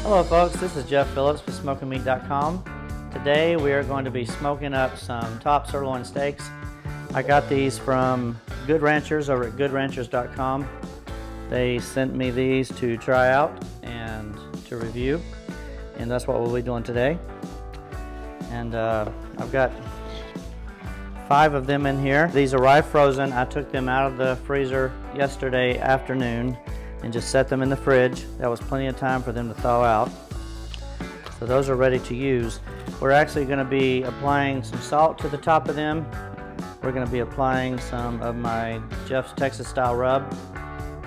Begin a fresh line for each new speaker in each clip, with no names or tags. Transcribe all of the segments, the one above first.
Hello folks, this is Jeff Phillips with SmokingMeat.com. Today we are going to be smoking up some top sirloin steaks. I got these from Good Ranchers over at goodranchers.com. They sent me these to try out and to review, and that's what we'll be doing today. And I've got 5 of them in here. These arrived frozen. I took them out of the freezer yesterday afternoon and just set them in the fridge. That was plenty of time for them to thaw out. So those are ready to use. We're actually going to be applying some salt to the top of them. We're going to be applying some of my Jeff's Texas style rub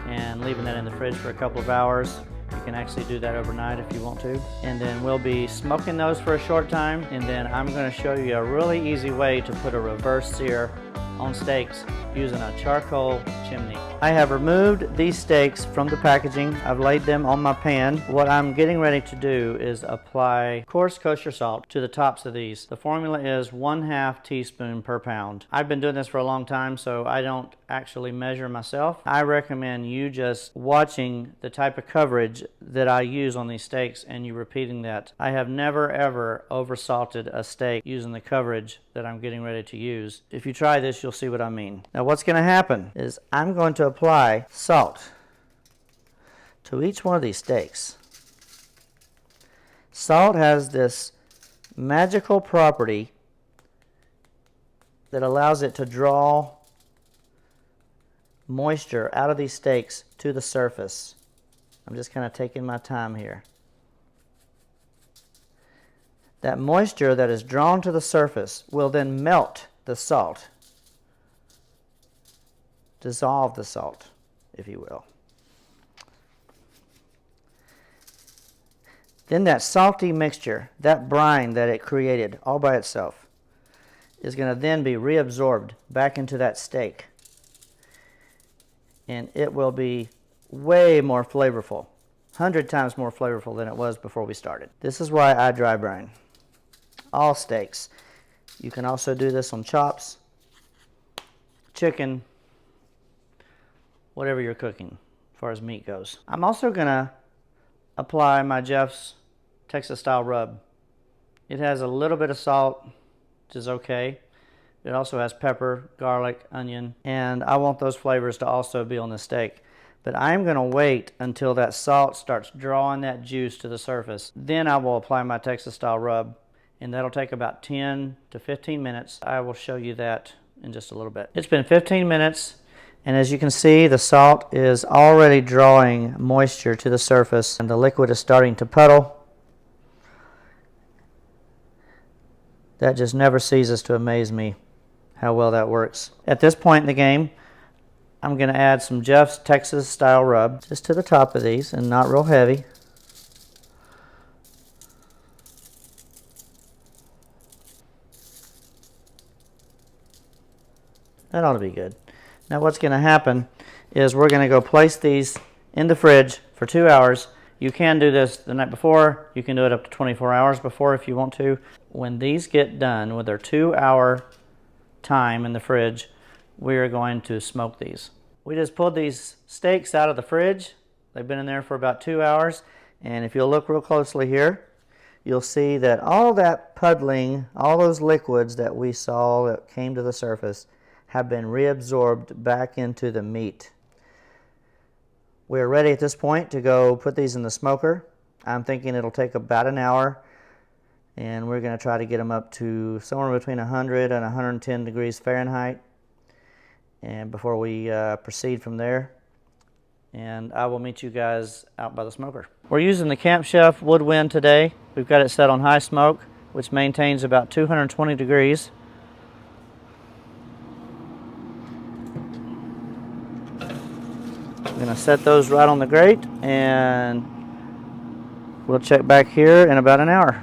and leaving that in the fridge for a couple of hours. You can actually do that overnight if you want to. And then we'll be smoking those for a short time, and then I'm going to show you a really easy way to put a reverse sear on steaks using a charcoal chimney. I have removed these steaks from the packaging. I've laid them on my pan. What I'm getting ready to do is apply coarse kosher salt to the tops of these. The formula is 1/2 teaspoon per pound. I've been doing this for a long time, so I don't actually measure myself. I recommend you just watching the type of coverage that I use on these steaks and you repeating that. I have never ever over salted a steak using the coverage that I'm getting ready to use. If you try this, you'll see what I mean. Now what's going to happen is I'm going to apply salt to each one of these steaks. Salt has this magical property that allows it to draw moisture out of these steaks to the surface. I'm just kind of taking my time here. That moisture that is drawn to the surface will then melt the salt, dissolve the salt, if you will. Then that salty mixture, that brine that it created all by itself, is going to then be reabsorbed back into that steak. And it will be way more flavorful, 100 times more flavorful than it was before we started. This is why I dry brine all steaks. You can also do this on chops, chicken, whatever you're cooking as far as meat goes. I'm also going to apply my Jeff's Texas style rub. It has a little bit of salt, which is okay. It also has pepper, garlic, onion, and I want those flavors to also be on the steak. But I'm going to wait until that salt starts drawing that juice to the surface. Then I will apply my Texas style rub, and that'll take about 10 to 15 minutes. I will show you that in just a little bit. It's been 15 minutes, and as you can see, the salt is already drawing moisture to the surface, and the liquid is starting to puddle. That just never ceases to amaze me how well that works. At this point in the game, I'm going to add some Jeff's Texas style rub just to the top of these, and not real heavy. That ought to be good. Now what's going to happen is we're going to go place these in the fridge for 2 hours. You can do this the night before. You can do it up to 24 hours before if you want to. When these get done with their 2-hour time in the fridge, we are going to smoke these. We just pulled these steaks out of the fridge. They've been in there for about 2 hours. And if you'll look real closely here, you'll see that all that puddling, all those liquids that we saw that came to the surface have been reabsorbed back into the meat. We're ready at this point to go put these in the smoker. I'm thinking it'll take about an hour, and we're going to try to get them up to somewhere between 100 and 110 degrees Fahrenheit, and before we proceed from there. And I will meet you guys out by the smoker. We're using the Camp Chef Woodwind today. We've got it set on high smoke, which maintains about 220 degrees. I'm going to set those right on the grate, and we'll check back here in about an hour.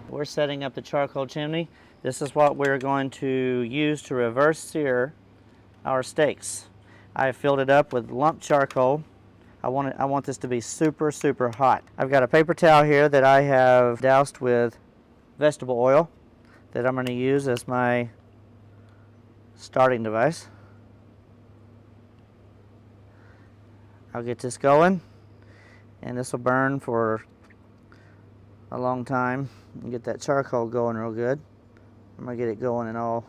We're setting up the charcoal chimney. This is what we're going to use to reverse sear our steaks. I have filled it up with lumped charcoal. I want this to be super, super hot. I've got a paper towel here that I have doused with vegetable oil that I'm going to use as my starting device. I'll get this going, And this will burn for a long time and get that charcoal going real good. I'm gonna get it going in all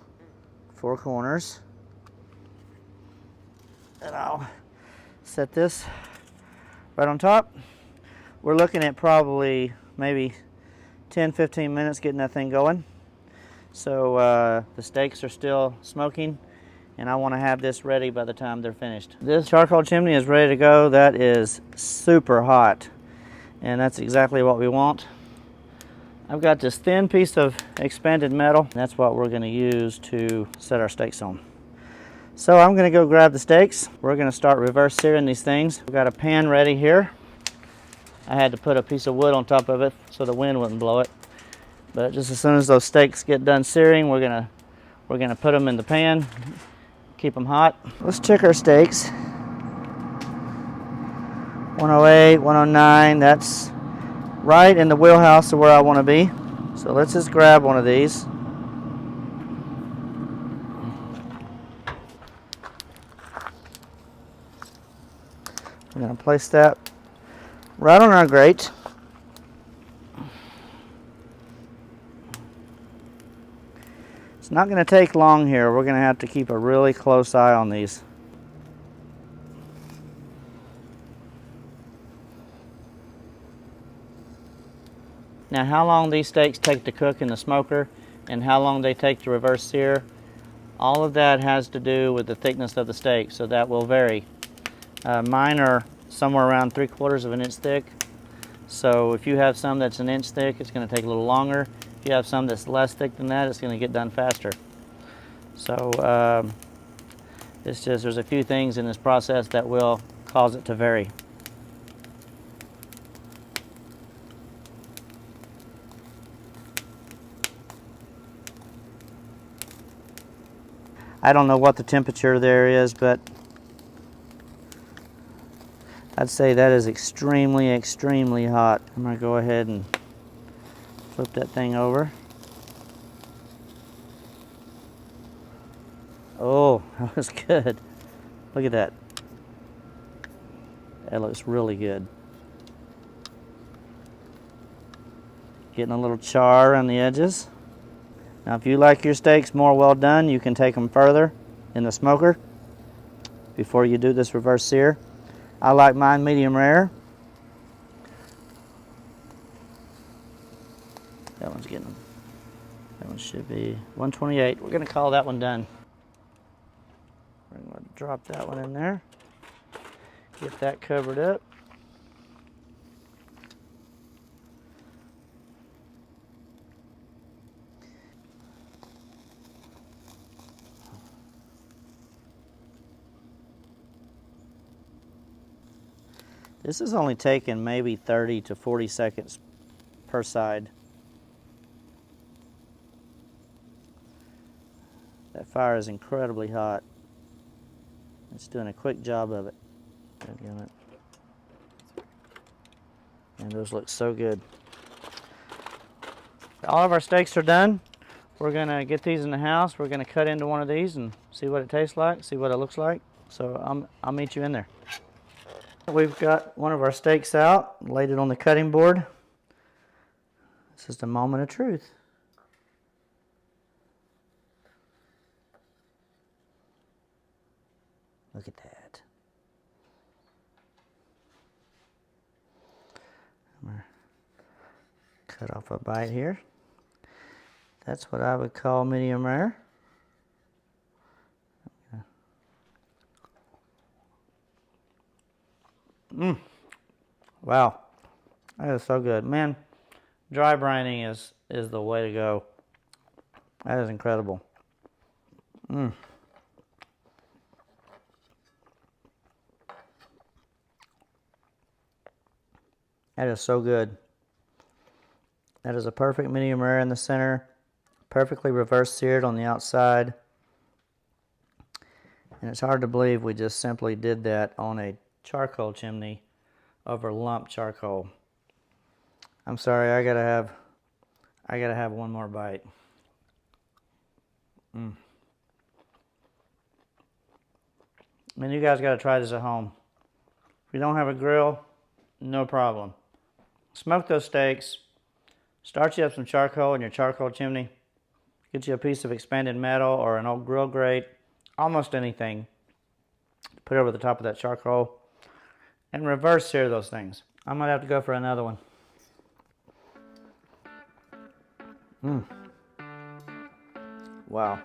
four corners. And I'll set this right on top. We're looking at probably maybe 10-15 minutes getting that thing going. So the steaks are still smoking, and I want to have this ready by the time they're finished. This charcoal chimney is ready to go. That is super hot, and that's exactly what we want. I've got this thin piece of expanded metal. That's what we're going to use to set our steaks on. So I'm going to go grab the steaks. We're going to start reverse searing these things. We've got a pan ready here. I had to put a piece of wood on top of it so the wind wouldn't blow it. But just as soon as those steaks get done searing, we're gonna put them in the pan, keep them hot. Let's check our steaks. 108, 109. That's right in the wheelhouse of where I want to be. So let's just grab one of these. I'm gonna place that right on our grate. It's not going to take long here. We're going to have to keep a really close eye on these. Now, how long these steaks take to cook in the smoker and how long they take to reverse sear, all of that has to do with the thickness of the steak, so that will vary. Mine are somewhere around 3/4 of an inch thick. So if you have some that's an inch thick, it's going to take a little longer. If you have some that's less thick than that, it's going to get done faster. So it's just, there's a few things in this process that will cause it to vary. I don't know what the temperature there is, but I'd say that is extremely, extremely hot. I'm going to go ahead and flip that thing over. Oh, that was good. Look at that. That looks really good. Getting a little char around the edges. Now, if you like your steaks more well done, you can take them further in the smoker before you do this reverse sear. I like mine medium rare. That one's getting, that one should be 128. We're going to call that one done. We're going to drop that one in there. Get that covered up. This is only taking maybe 30 to 40 seconds per side. That fire is incredibly hot. It's doing a quick job of it. And those look so good. All of our steaks are done. We're gonna get these in the house. We're gonna cut into one of these and see what it tastes like, see what it looks like. So I'll meet you in there. We've got one of our steaks out, laid it on the cutting board. This is the moment of truth. Look at that. I'm gonna cut off a bite here. That's what I would call medium rare. Wow, that is so good. Man, dry brining is the way to go. That is incredible. That is so good. That is a perfect medium rare in the center, perfectly reverse seared on the outside. And it's hard to believe we just simply did that on a charcoal chimney over lumped charcoal. I'm sorry, I gotta have one more bite. Man, you guys gotta try this at home. If you don't have a grill, no problem. Smoke those steaks. Start you up some charcoal in your charcoal chimney. Get you a piece of expanded metal or an old grill grate, almost anything. Put it over the top of that charcoal and reverse sear those things. I might have to go for another one. Wow.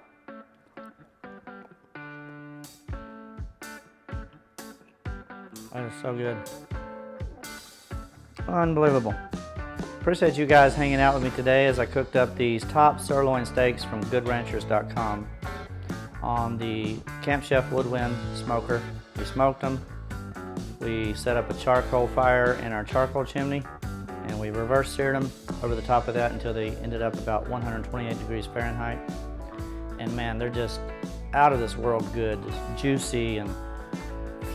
That is so good. Unbelievable. Appreciate you guys hanging out with me today as I cooked up these top sirloin steaks from goodranchers.com on the Camp Chef Woodwind smoker. We smoked them. We set up a charcoal fire in our charcoal chimney, and we reverse seared them over the top of that until they ended up about 128 degrees Fahrenheit. And man, they're just out of this world good, just juicy and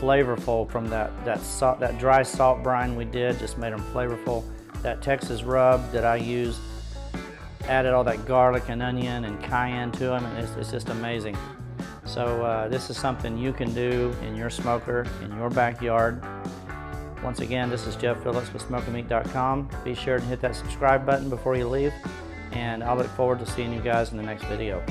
flavorful from that dry salt brine we did, just made them flavorful. That Texas rub that I used added all that garlic and onion and cayenne to them, and it's just amazing. So this is something you can do in your smoker, in your backyard. Once again, this is Jeff Phillips with SmokingMeat.com. Be sure to hit that subscribe button before you leave, and I look forward to seeing you guys in the next video.